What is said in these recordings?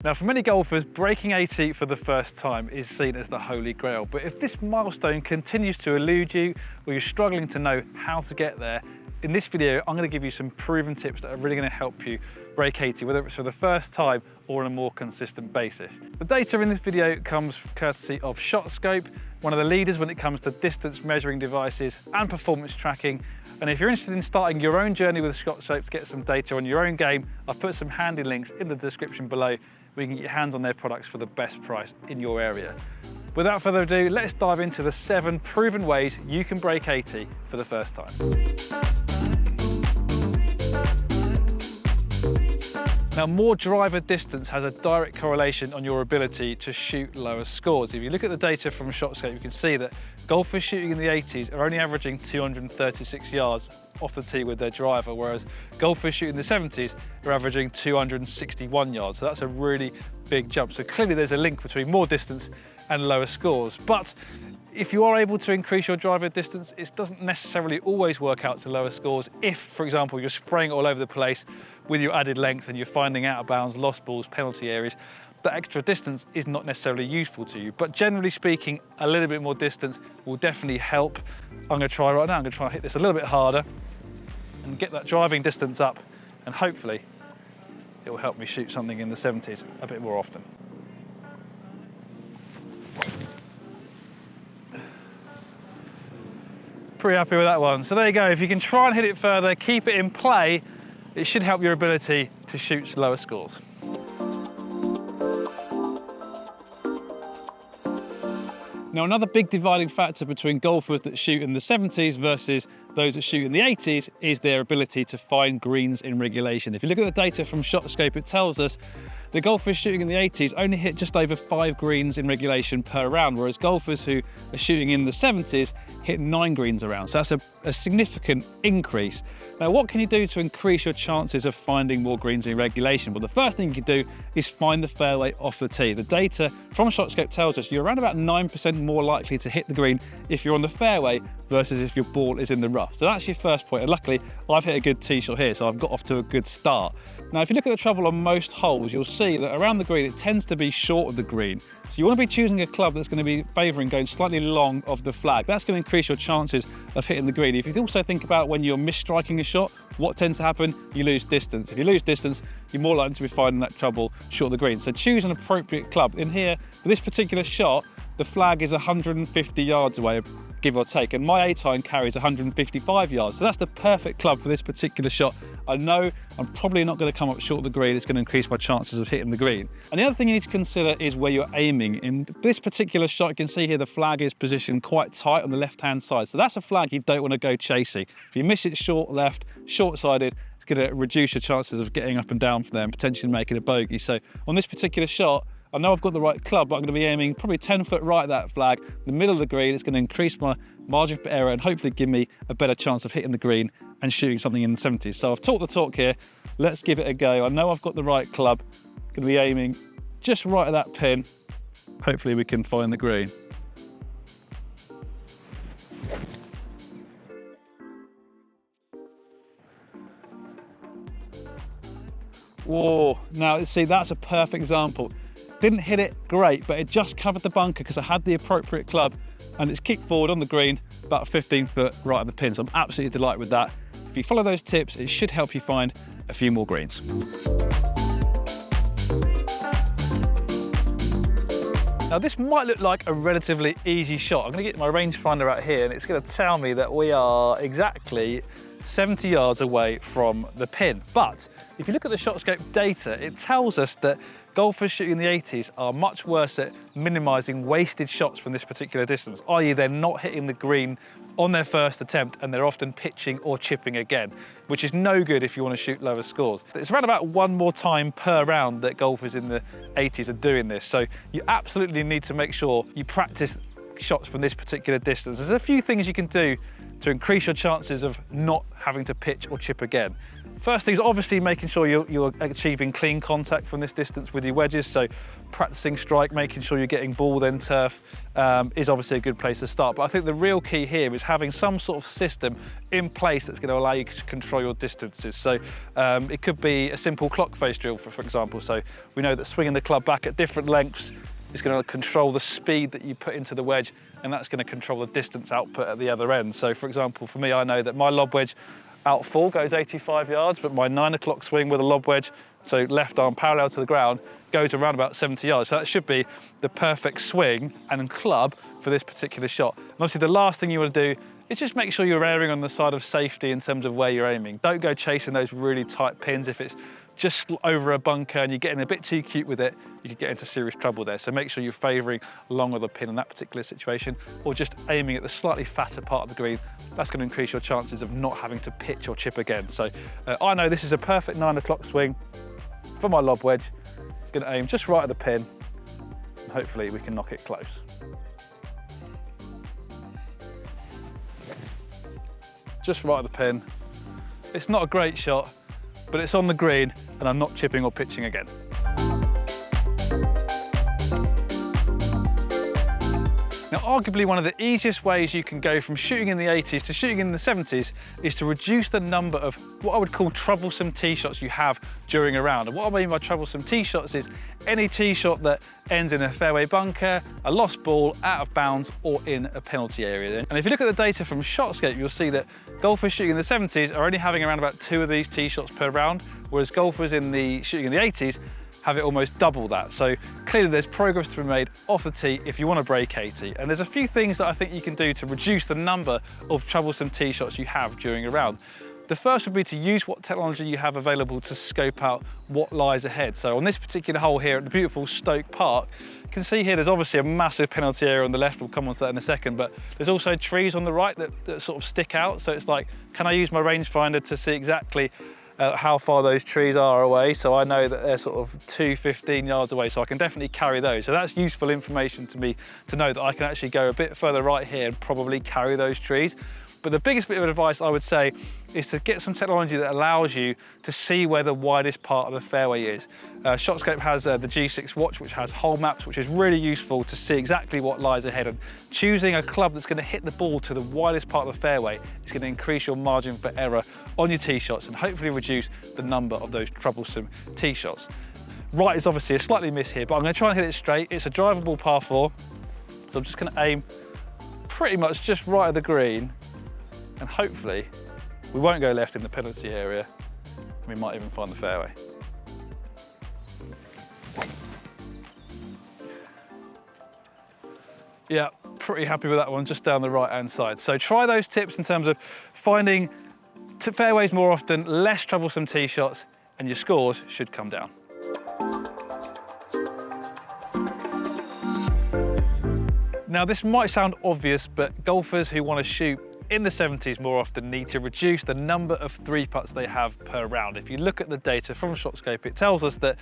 Now, for many golfers, breaking 80 for the first time is seen as the holy grail. But if this milestone continues to elude you, or you're struggling to know how to get there, in this video, I'm going to give you some proven tips that are really going to help you break 80, whether it's for the first time or on a more consistent basis. The data in this video comes courtesy of ShotScope, one of the leaders when it comes to distance measuring devices and performance tracking. And if you're interested in starting your own journey with ShotScope to get some data on your own game, I've put some handy links in the description below where you can get your hands on their products for the best price in your area. Without further ado, let's dive into the 7 proven ways you can break 80 for the first time. Now, more driver distance has a direct correlation on your ability to shoot lower scores. If you look at the data from ShotScope, you can see that golfers shooting in the 80s are only averaging 236 yards off the tee with their driver, whereas golfers shooting in the 70s are averaging 261 yards. So that's a really big jump. So clearly there's a link between more distance and lower scores. But if you are able to increase your driver distance, it doesn't necessarily always work out to lower scores. If, for example, you're spraying all over the place with your added length and you're finding out of bounds, lost balls, penalty areas, that extra distance is not necessarily useful to you. But generally speaking, a little bit more distance will definitely help. I'm going to try right now. I'm going to try and hit this a little bit harder and get that driving distance up, and hopefully it will help me shoot something in the 70s a bit more often. Pretty happy with that one. So there you go. If you can try and hit it further, keep it in play, it should help your ability to shoot lower scores. Now, another big dividing factor between golfers that shoot in the 70s versus those that shoot in the 80s is their ability to find greens in regulation. If you look at the data from ShotScope, it tells us the golfers shooting in the 80s only hit just over 5 greens in regulation per round, whereas golfers who are shooting in the 70s hit 9 greens a round. So that's a significant increase. Now, what can you do to increase your chances of finding more greens in regulation? Well, the first thing you can do is find the fairway off the tee. The data from ShotScope tells us you're around about 9% more likely to hit the green if you're on the fairway versus if your ball is in the rough. So that's your first point. And luckily, I've hit a good tee shot here, so I've got off to a good start. Now, if you look at the trouble on most holes, you'll see that around the green, it tends to be short of the green. So you want to be choosing a club that's going to be favouring going slightly long of the flag. That's going to increase your chances of hitting the green. If you also think about when you're misstriking a shot, what tends to happen? You lose distance. If you lose distance, you're more likely to be finding that trouble short of the green. So choose an appropriate club. In here, for this particular shot, the flag is 150 yards away, give or take, and my A-tine carries 155 yards. So that's the perfect club for this particular shot. I know I'm probably not going to come up short of the green. It's going to increase my chances of hitting the green. And the other thing you need to consider is where you're aiming. In this particular shot, you can see here the flag is positioned quite tight on the left-hand side. So that's a flag you don't want to go chasing. If you miss it short left, short-sided, it's going to reduce your chances of getting up and down from there and potentially making a bogey. So on this particular shot, I know I've got the right club, but I'm going to be aiming probably 10 foot right at that flag, the middle of the green. It's going to increase my margin for error and hopefully give me a better chance of hitting the green and shooting something in the 70s. So I've talked the talk here. Let's give it a go. I know I've got the right club. Going to be aiming just right at that pin. Hopefully we can find the green. Whoa, now see, that's a perfect example. Didn't hit it great, but it just covered the bunker because I had the appropriate club and it's kicked forward on the green about 15 foot right at the pin. So I'm absolutely delighted with that. If you follow those tips, it should help you find a few more greens. Now, this might look like a relatively easy shot. I'm going to get my rangefinder out here and it's going to tell me that we are exactly 70 yards away from the pin. But if you look at the ShotScope data, it tells us that golfers shooting in the 80s are much worse at minimising wasted shots from this particular distance, i.e. they're not hitting the green on their first attempt and they're often pitching or chipping again, which is no good if you want to shoot lower scores. It's around about 1 more time per round that golfers in the 80s are doing this, so you absolutely need to make sure you practice shots from this particular distance. There's a few things you can do to increase your chances of not having to pitch or chip again. First thing is obviously making sure you're achieving clean contact from this distance with your wedges. So practicing strike, making sure you're getting ball then turf is obviously a good place to start. But I think the real key here is having some sort of system in place that's going to allow you to control your distances. So it could be a simple clock face drill, for example. So we know that swinging the club back at different lengths is going to control the speed that you put into the wedge, and that's going to control the distance output at the other end. So for example, for me, I know that my lob wedge out full goes 85 yards, but my 9 o'clock swing with a lob wedge, so left arm parallel to the ground, goes around about 70 yards. So that should be the perfect swing and club for this particular shot. And obviously the last thing you want to do is just make sure you're erring on the side of safety in terms of where you're aiming. Don't go chasing those really tight pins. If it's just over a bunker and you're getting a bit too cute with it, you could get into serious trouble there. So make sure you're favouring along with the pin in that particular situation, or just aiming at the slightly fatter part of the green. That's going to increase your chances of not having to pitch or chip again. So I know this is a perfect 9 o'clock swing for my lob wedge. Going to aim just right at the pin, and hopefully we can knock it close. Just right at the pin. It's not a great shot, but it's on the green and I'm not chipping or pitching again. Now, arguably one of the easiest ways you can go from shooting in the 80s to shooting in the 70s is to reduce the number of what I would call troublesome tee shots you have during a round. And what I mean by troublesome tee shots is any tee shot that ends in a fairway bunker, a lost ball, out of bounds, or in a penalty area. And if you look at the data from ShotScape, you'll see that golfers shooting in the 70s are only having around about 2 of these tee shots per round, whereas golfers shooting in the 80s have it almost double that. So clearly there's progress to be made off the tee if you want to break 80. And there's a few things that I think you can do to reduce the number of troublesome tee shots you have during a round. The first would be to use what technology you have available to scope out what lies ahead. So on this particular hole here at the beautiful Stoke Park, you can see here there's obviously a massive penalty area on the left. We'll come on to that in a second, but there's also trees on the right that sort of stick out. So it's like, can I use my rangefinder to see exactly how far those trees are away? So I know that they're sort of 15 yards away, so I can definitely carry those. So that's useful information to me to know that I can actually go a bit further right here and probably carry those trees. But the biggest bit of advice I would say is to get some technology that allows you to see where the widest part of the fairway is. ShotScape has the G6 watch, which has hole maps, which is really useful to see exactly what lies ahead. And choosing a club that's going to hit the ball to the widest part of the fairway is going to increase your margin for error on your tee shots and hopefully reduce the number of those troublesome tee shots. Right is obviously a slightly miss here, but I'm going to try and hit it straight. It's a drivable par 4, so I'm just going to aim pretty much just right at the green, and hopefully we won't go left in the penalty area. We might even find the fairway. Yeah, pretty happy with that one, just down the right-hand side. So try those tips in terms of finding fairways more often, less troublesome tee shots, and your scores should come down. Now, this might sound obvious, but golfers who want to shoot in the 70s more often need to reduce the number of 3-putts they have per round. If you look at the data from ShotScape, it tells us that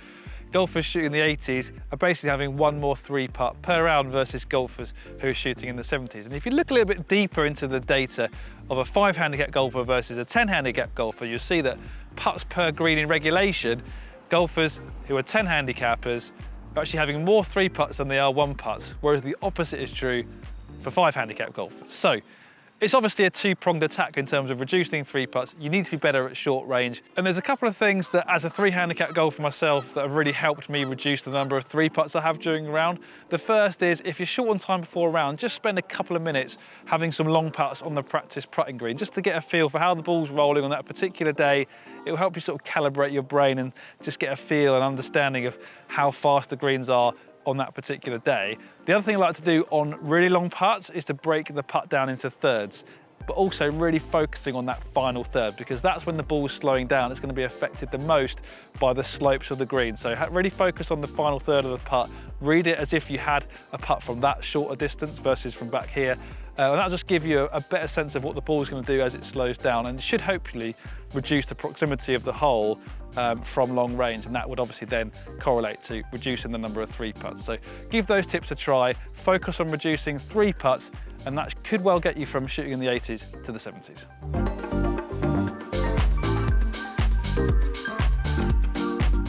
golfers shooting in the 80s are basically having 1 more 3-putt per round versus golfers who are shooting in the 70s. And if you look a little bit deeper into the data of a 5 handicap golfer versus a 10 handicap golfer, you'll see that putts per green in regulation, golfers who are 10 handicappers are actually having more 3-putts than they are 1-putts, whereas the opposite is true for 5 handicap golfers. So it's obviously a 2-pronged attack in terms of reducing 3-putts. You need to be better at short range. And there's a couple of things that, as a 3 handicap golfer myself, that have really helped me reduce the number of 3-putts I have during a round. The first is, if you're short on time before a round, just spend a couple of minutes having some long putts on the practice putting green, just to get a feel for how the ball's rolling on that particular day. It will help you sort of calibrate your brain and just get a feel and understanding of how fast the greens are on that particular day. The other thing I like to do on really long putts is to break the putt down into thirds, but also really focusing on that final third, because that's when the ball's slowing down. It's going to be affected the most by the slopes of the green. So really focus on the final third of the putt. Read it as if you had a putt from that shorter distance versus from back here. And that'll just give you a better sense of what the ball's going to do as it slows down, and it should hopefully reduce the proximity of the hole from long range, and that would obviously then correlate to reducing the number of 3-putts. So give those tips a try, focus on reducing 3-putts, and that could well get you from shooting in the 80s to the 70s.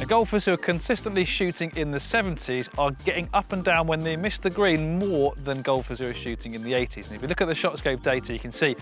golfers who are consistently shooting in the 70s are getting up and down when they miss the green more than golfers who are shooting in the 80s. And if you look at the ShotScope data, you can see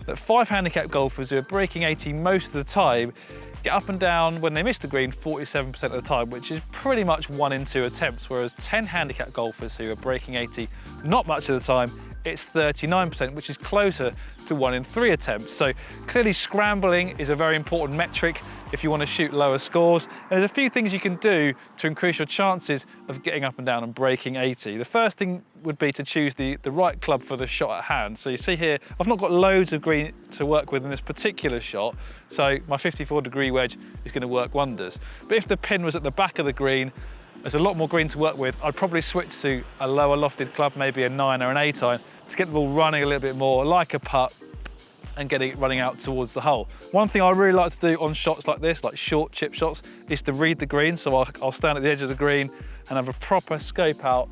that 5 handicap golfers who are breaking 80 most of the time get up and down when they miss the green 47% of the time, which is pretty much 1 in 2 attempts, whereas 10 handicap golfers who are breaking 80 not much of the time, it's 39%, which is closer to 1 in 3 attempts. So clearly scrambling is a very important metric if you want to shoot lower scores. And there's a few things you can do to increase your chances of getting up and down and breaking 80. The first thing would be to choose the right club for the shot at hand. So you see here, I've not got loads of green to work with in this particular shot, so my 54-degree wedge is going to work wonders. But if the pin was at the back of the green, there's a lot more green to work with. I'd probably switch to a lower lofted club, maybe a 9 or an 8 iron, to get the ball running a little bit more like a putt and getting it running out towards the hole. One thing I really like to do on shots like this, like short chip shots, is to read the green. So I'll stand at the edge of the green and have a proper scope out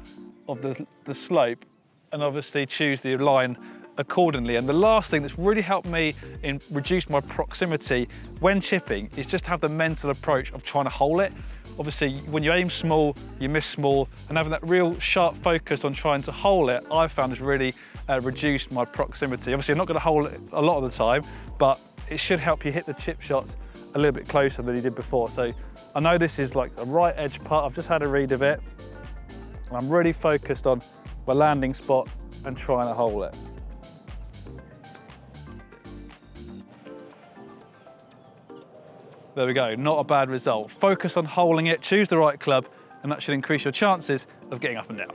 of the slope, and obviously choose the line accordingly. And the last thing that's really helped me in reduce my proximity when chipping is just have the mental approach of trying to hole it. Obviously, when you aim small, you miss small, and having that real sharp focus on trying to hole it, I've found has really reduced my proximity. Obviously, I'm not going to hole it a lot of the time, but it should help you hit the chip shots a little bit closer than you did before. So I know this is like a right edge putt. I've just had a read of it. I'm really focused on my landing spot and trying to hole it. There we go, not a bad result. Focus on holing it, choose the right club, and that should increase your chances of getting up and down.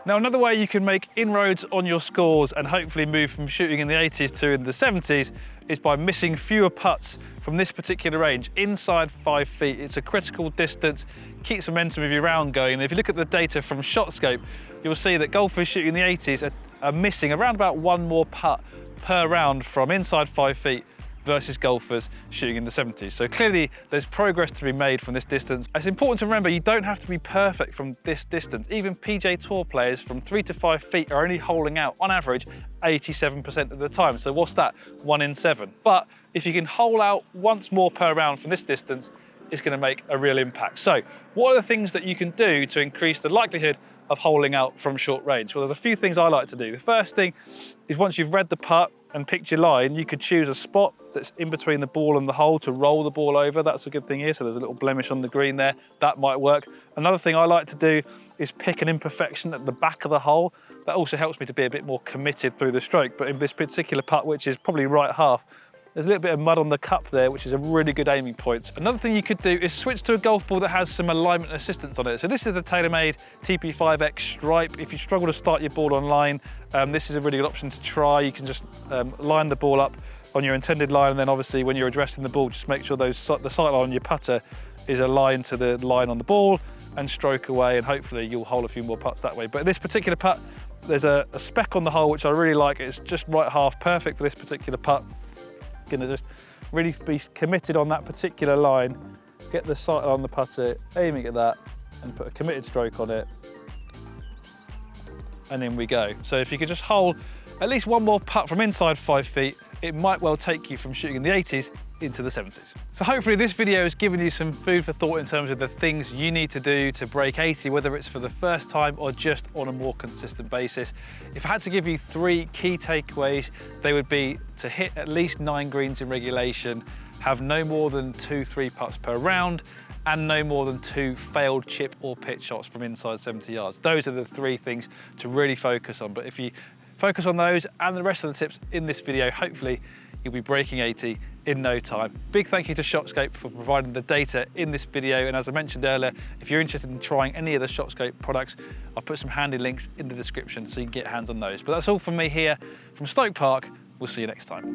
Now, another way you can make inroads on your scores and hopefully move from shooting in the 80s to in the 70s is by missing fewer putts from this particular range, inside 5 feet. It's a critical distance, keeps momentum of your round going. And if you look at the data from ShotScope, you'll see that golfers shooting in the 80s are missing around about 1 more putt per round from inside 5 feet versus golfers shooting in the 70s. So clearly there's progress to be made from this distance. It's important to remember you don't have to be perfect from this distance. Even PJ Tour players from 3 to 5 feet are only holing out on average 87% of the time. So what's that? 1 in 7. But if you can hole out once more per round from this distance, it's going to make a real impact. So what are the things that you can do to increase the likelihood of holing out from short range? Well, there's a few things I like to do. The first thing is, once you've read the putt and picked your line, you could choose a spot that's in between the ball and the hole to roll the ball over. That's a good thing here. So there's a little blemish on the green there. That might work. Another thing I like to do is pick an imperfection at the back of the hole. That also helps me to be a bit more committed through the stroke. But in this particular putt, which is probably right half, there's a little bit of mud on the cup there, which is a really good aiming point. Another thing you could do is switch to a golf ball that has some alignment assistance on it. So this is the TaylorMade TP5X Stripe. If you struggle to start your ball online, this is a really good option to try. You can just line the ball up on your intended line, and then obviously when you're addressing the ball, just make sure the sight line on your putter is aligned to the line on the ball, and stroke away, and hopefully you'll hole a few more putts that way. But in this particular putt, there's a speck on the hole which I really like. It's just right half, perfect for this particular putt. Going to just really be committed on that particular line, get the sight on the putter, aiming at that, and put a committed stroke on it, and in we go. So if you could just hole at least 1 more putt from inside 5 feet, it might well take you from shooting in the 80s into the 70s. So hopefully this video has given you some food for thought in terms of the things you need to do to break 80, whether it's for the first time or just on a more consistent basis. If I had to give you 3 key takeaways, they would be to hit at least 9 greens in regulation, have no more than 2-3 putts per round, and no more than 2 failed chip or pitch shots from inside 70 yards. Those are the 3 things to really focus on. But if you focus on those and the rest of the tips in this video, hopefully you'll be breaking 80 in no time. Big thank you to ShotScope for providing the data in this video. And as I mentioned earlier, if you're interested in trying any of the ShotScope products, I'll put some handy links in the description so you can get hands on those. But that's all from me here from Stoke Park. We'll see you next time.